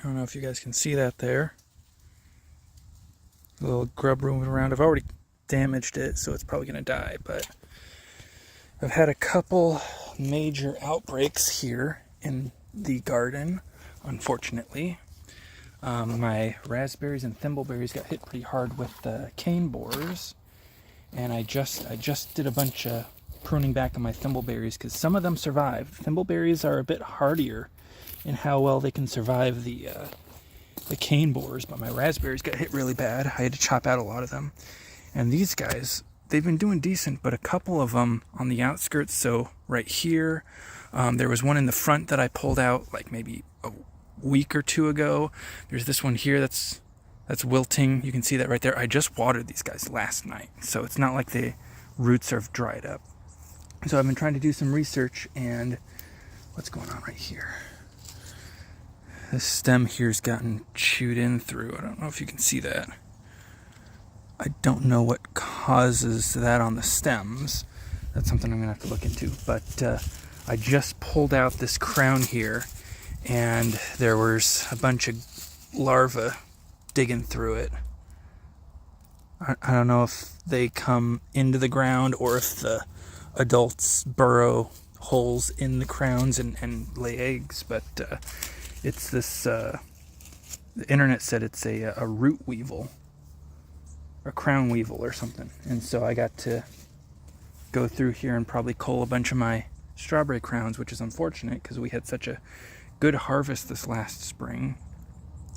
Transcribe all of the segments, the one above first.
I don't know if you guys can see that there. A little grub moving around. I've already damaged it, so it's probably going to die, but I've had a couple major outbreaks here in the garden, unfortunately. My raspberries and thimbleberries got hit pretty hard with the cane borers, and I just did a bunch of pruning back on my thimbleberries because some of them survived. Thimbleberries are a bit hardier in how well they can survive the cane borers, but my raspberries got hit really bad. I had to chop out a lot of them. And these guys, they've been doing decent, but a couple of them on the outskirts, so right here, there was one in the front that I pulled out like maybe a week or two ago. There's this one here that's wilting. You can see that right there. I just watered these guys last night, so it's not like the roots are dried up. So I've been trying to do some research, and what's going on right here? This stem here's gotten chewed in through. I don't know if you can see that. I don't know what causes that on the stems. That's something I'm gonna have to look into. But I just pulled out this crown here, and there was a bunch of larvae digging through it. I don't know if they come into the ground or if the adults burrow holes in the crowns and lay eggs, but it's this, the internet said it's a root weevil, a crown weevil or something. And so I got to go through here and probably cull a bunch of my strawberry crowns, which is unfortunate because we had such a good harvest this last spring.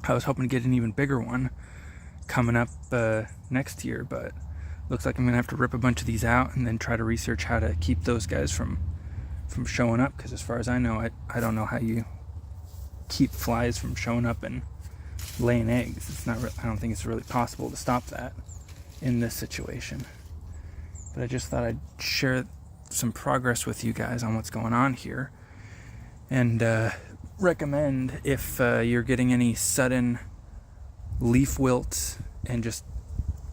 I was hoping to get an even bigger one coming up next year, but looks like I'm gonna have to rip a bunch of these out and then try to research how to keep those guys from showing up, because as far as I know, I don't know how you keep flies from showing up and laying eggs. It's not. I don't think it's really possible to stop that in this situation. But I just thought I'd share some progress with you guys on what's going on here, and recommend if you're getting any sudden leaf wilt and just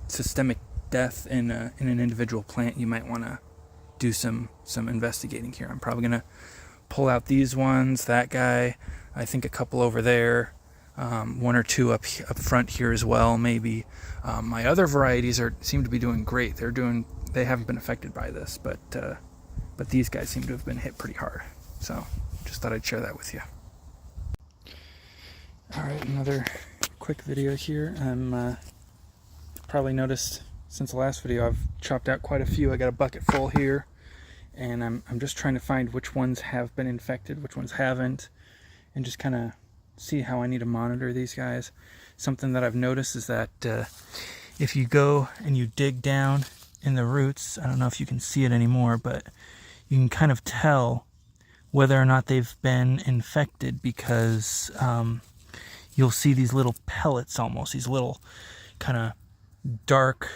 systemic death in an individual plant, you might want to do some investigating here. I'm probably gonna pull out these ones, that guy, I think a couple over there, one or two up front here as well, maybe. My other varieties seem to be doing great. They haven't been affected by this, but these guys seem to have been hit pretty hard. So just thought I'd share that with you. All right, another quick video here. I'm probably noticed since the last video I've chopped out quite a few. I got a bucket full here, and I'm just trying to find which ones have been infected, which ones haven't, and just kind of see how I need to monitor these guys. Something that I've noticed is that if you go and you dig down in the roots, I don't know if you can see it anymore, but you can kind of tell whether or not they've been infected, because you'll see these little pellets, almost these little kind of dark,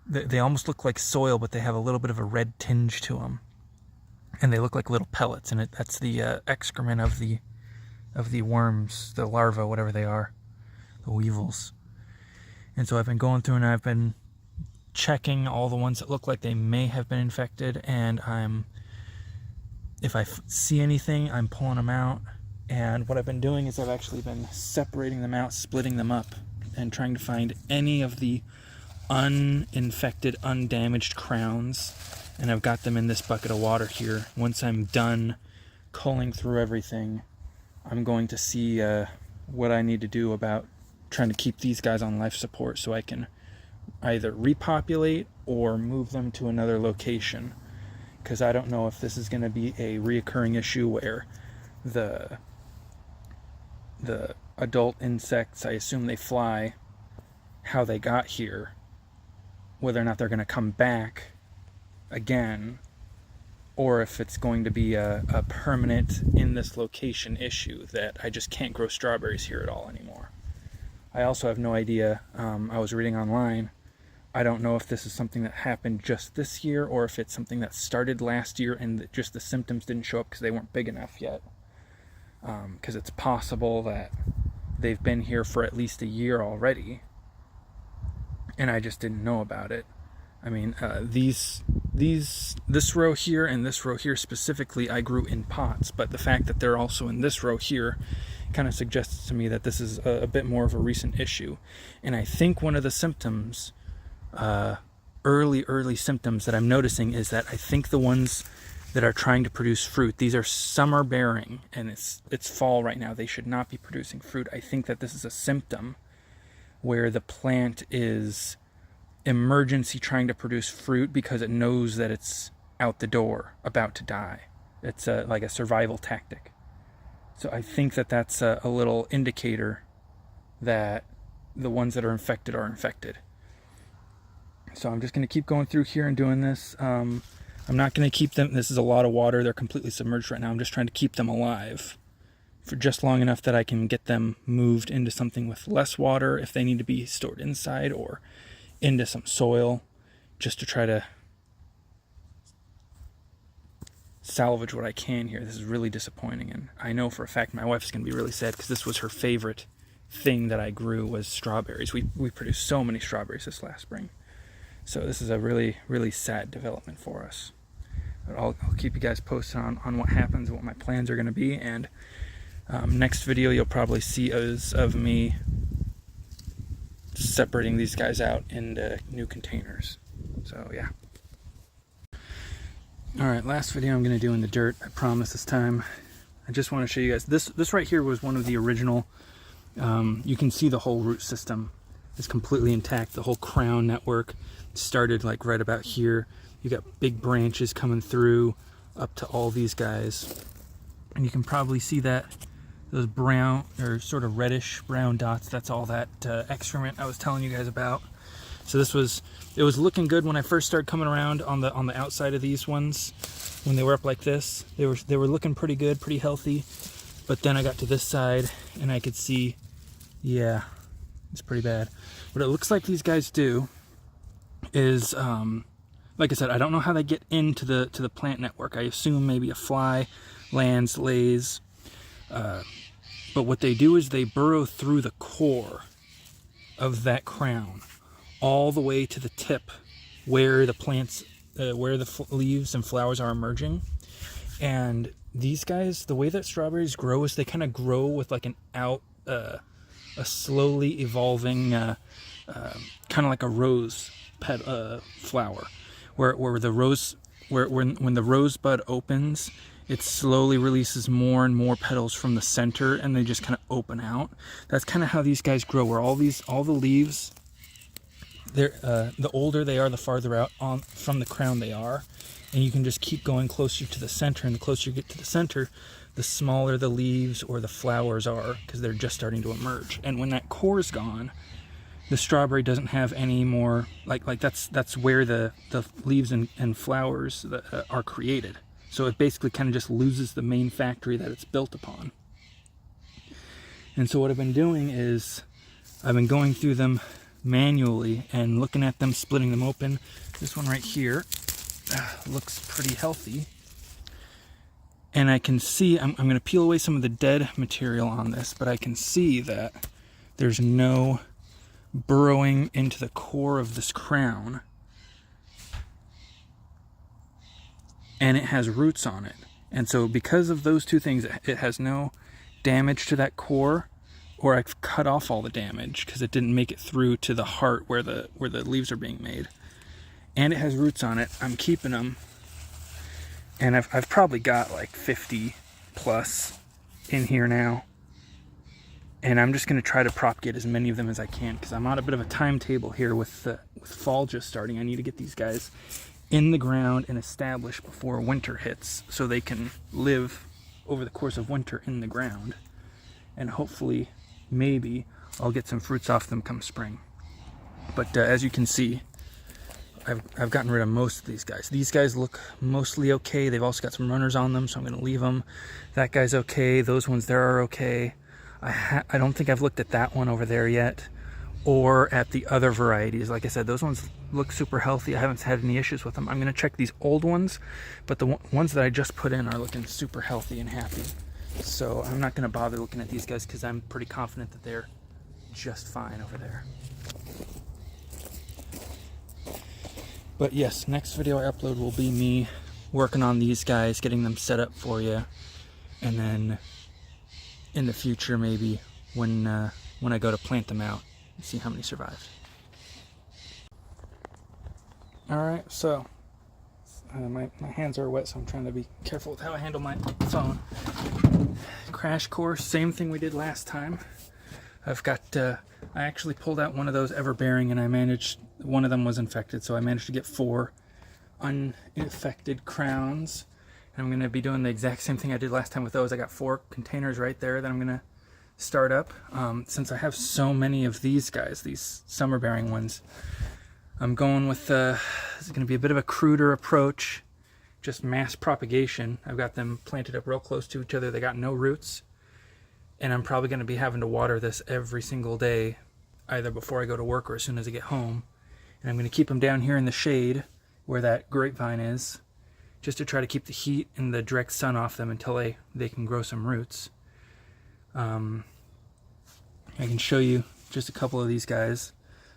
they almost look like soil, but they have a little bit of a red tinge to them, and they look like little pellets, and that's the excrement of the worms, the larvae, whatever they are, the weevils. And so I've been going through and I've been checking all the ones that look like they may have been infected, and if I see anything, I'm pulling them out. And what I've been doing is I've actually been separating them out, splitting them up, and trying to find any of the uninfected, undamaged crowns, and I've got them in this bucket of water here. Once I'm done culling through everything, I'm going to see what I need to do about trying to keep these guys on life support so I can either repopulate or move them to another location, because I don't know if this is going to be a reoccurring issue where the adult insects, I assume they fly, how they got here, whether or not they're going to come back again, or if it's going to be a permanent in this location issue that I just can't grow strawberries here at all anymore. I also have no idea. I was reading online. I don't know if this is something that happened just this year, or if it's something that started last year and just the symptoms didn't show up because they weren't big enough yet. Because it's possible that they've been here for at least a year already, and I just didn't know about it. I mean, this row here and this row here specifically, I grew in pots, but the fact that they're also in this row here kind of suggests to me that this is a bit more of a recent issue. And I think one of the symptoms, early symptoms that I'm noticing is that I think the ones that are trying to produce fruit, these are summer bearing, and it's fall right now. They should not be producing fruit. I think that this is a symptom where the plant is emergency trying to produce fruit because it knows that it's out the door, about to die. It's like a survival tactic. So I think that that's a little indicator that the ones that are infected are infected. So I'm just going to keep going through here and doing this. I'm not going to keep them, this is a lot of water, they're completely submerged right now. I'm just trying to keep them alive for just long enough that I can get them moved into something with less water if they need to be stored inside, or into some soil, just to try to salvage what I can here. This is really disappointing, and I know for a fact my wife's going to be really sad because this was her favorite thing that I grew, was strawberries. We produced so many strawberries this last spring. So this is a really sad development for us. But I'll keep you guys posted on what happens and what my plans are going to be. And next video you'll probably see of me separating these guys out into new containers. So yeah. Alright, last video I'm going to do in the dirt, I promise this time. I just want to show you guys, this right here was one of the original, you can see the whole root system is completely intact. The whole crown network started like right about here. You got big branches coming through up to all these guys, and you can probably see that those brown or sort of reddish brown dots, that's all that excrement I was telling you guys about. So it was looking good when I first started coming around on the outside of these ones. When they were up like this, they were looking pretty good, pretty healthy. But then I got to this side and I could see, yeah, it's pretty bad. What it looks like these guys do is, like I said, I don't know how they get into the plant network. I assume maybe a fly lands, lays. But what they do is they burrow through the core of that crown, all the way to the tip where the plants, where the leaves and flowers are emerging. And these guys, the way that strawberries grow is they kind of grow with like a slowly evolving, kind of like a rose flower, where the rose, when the rosebud opens, it slowly releases more and more petals from the center, and they just kind of open out. That's kind of how these guys grow, where all the leaves, the older they are, the farther out from the crown they are, and you can just keep going closer to the center, and the closer you get to the center, the smaller the leaves or the flowers are, because they're just starting to emerge. And when that core is gone, the strawberry doesn't have any more, like that's where the leaves and flowers are created. So it basically kind of just loses the main factory that it's built upon. And so what I've been doing is I've been going through them manually and looking at them, splitting them open. This one right here looks pretty healthy. And I can see, I'm going to peel away some of the dead material on this, but I can see that there's no burrowing into the core of this crown. And it has roots on it. And so because of those two things, it has no damage to that core, or I've cut off all the damage because it didn't make it through to the heart where the leaves are being made. And it has roots on it. I'm keeping them. And I've probably got like 50 plus in here now. And I'm just going to try to propagate as many of them as I can, because I'm on a bit of a timetable here with fall just starting. I need to get these guys in the ground and established before winter hits, so they can live over the course of winter in the ground. And hopefully, maybe, I'll get some fruits off them come spring. But as you can see, I've gotten rid of most of these guys. These guys look mostly okay. They've also got some runners on them, so I'm going to leave them. That guy's okay. Those ones there are okay. I don't think I've looked at that one over there yet, or at the other varieties. Like I said, those ones look super healthy. I haven't had any issues with them. I'm going to check these old ones, but the ones that I just put in are looking super healthy and happy. So I'm not going to bother looking at these guys because I'm pretty confident that they're just fine over there. But yes, next video I upload will be me working on these guys, getting them set up for you, and then in the future, maybe when I go to plant them out and see how many survive. Alright, so my hands are wet, so I'm trying to be careful with how I handle my phone. Crash course, same thing we did last time. I've got, I actually pulled out one of those ever-bearing, and I managed, one of them was infected, so I managed to get 4 uninfected crowns. And I'm going to be doing the exact same thing I did last time with those. I got 4 containers right there that I'm going to start up. Since I have so many of these guys, these summer-bearing ones, I'm going with, this is going to be a bit of a cruder approach, just mass propagation. I've got them planted up real close to each other. They got no roots. And I'm probably going to be having to water this every single day, either before I go to work or as soon as I get home. And I'm going to keep them down here in the shade where that grapevine is, just to try to keep the heat and the direct sun off them until they can grow some roots. I can show you just a couple of these guys.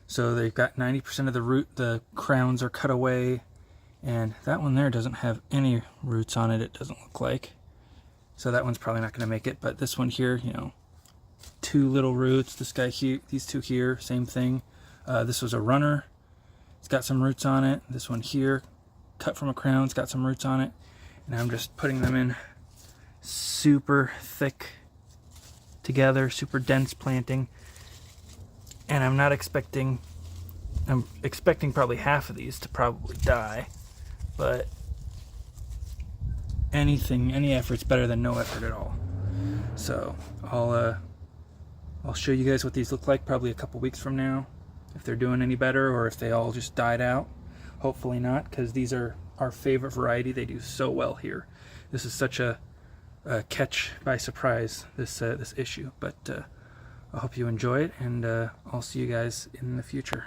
So they've got 90% of the crowns are cut away, and that one there doesn't have any roots on it, it doesn't look like. So that one's probably not going to make it, but this one here, you know, 2 little roots. This guy here, these 2 here, same thing. This was a runner. It's got some roots on it. This one here, cut from a crown, it's got some roots on it. And I'm just putting them in super thick together, super dense planting. And I'm expecting probably half of these to probably die, but any effort's better than no effort at all. So I'll show you guys what these look like probably a couple weeks from now, if they're doing any better or if they all just died out. Hopefully not, because these are our favorite variety. They do so well here. This is such a catch by surprise, this issue, but I hope you enjoy it, and I'll see you guys in the future.